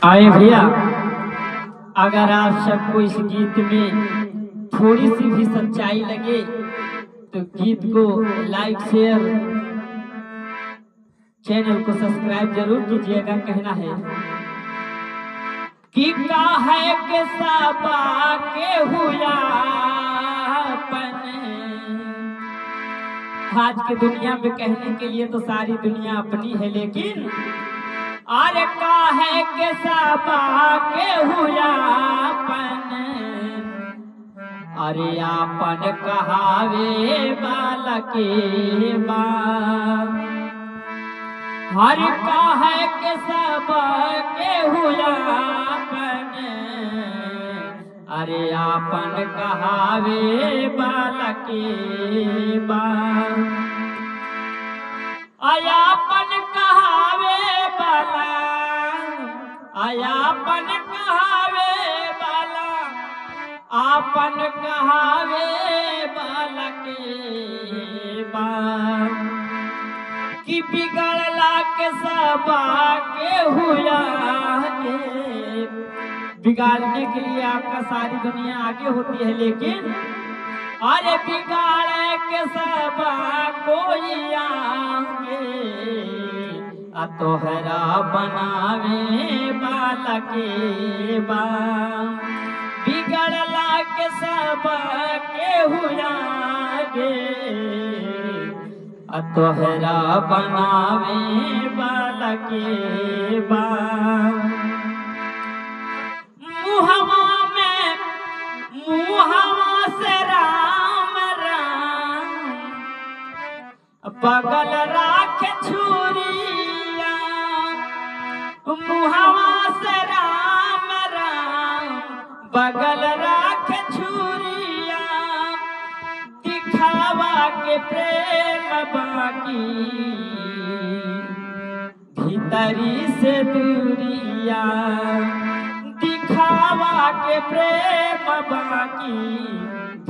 आए भैया, अगर आप सबको इस गीत में थोड़ी सी भी सच्चाई लगे तो गीत को लाइक शेयर, चैनल को सब्सक्राइब जरूर कीजिएगा। कहना है कि काहे के सबा के हुआ आज के दुनिया में कहने के लिए तो सारी दुनिया अपनी है, लेकिन अरे काहे के सबा के हुआ अरे आपन कहावे बालके बा हर काहे के सबा के हुआ अरे आपन कहावे बालके बा आयापन कहावे बाला आयापन कहावे बाला आपन कहावे बालके बा कि बिगड़ला के सबा के हुआ बिगाड़ने के लिए आपका सारी दुनिया आगे होती है, लेकिन अरे बिगाड़े के सबा कोई आगे तोहरा बनावे बालके बा बिगड़ला के सबा के हुआ तोहरा बनावे बालके बा मुहवा से राम राम बगल राख छुरिया मुहवा से राम राम बगल राख छुरिया दिखावा के प्रेम बाकी भीतरी से दूरिया दिखावा के प्रेम बाकी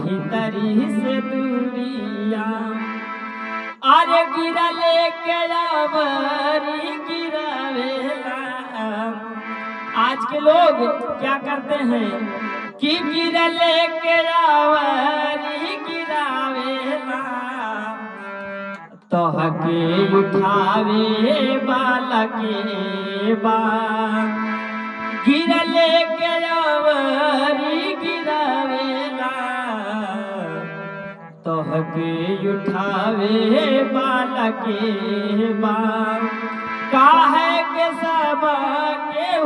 भीतरी से दूरिया अरे गिरले के आवरी गिरावेला। आज के लोग क्या करते हैं कि गिरले के आवरी गिरावेला तोहके उठावे बालके बा गिरले के आवरी गिरावेला तोहके उठावे बालके बा काहे के सबा के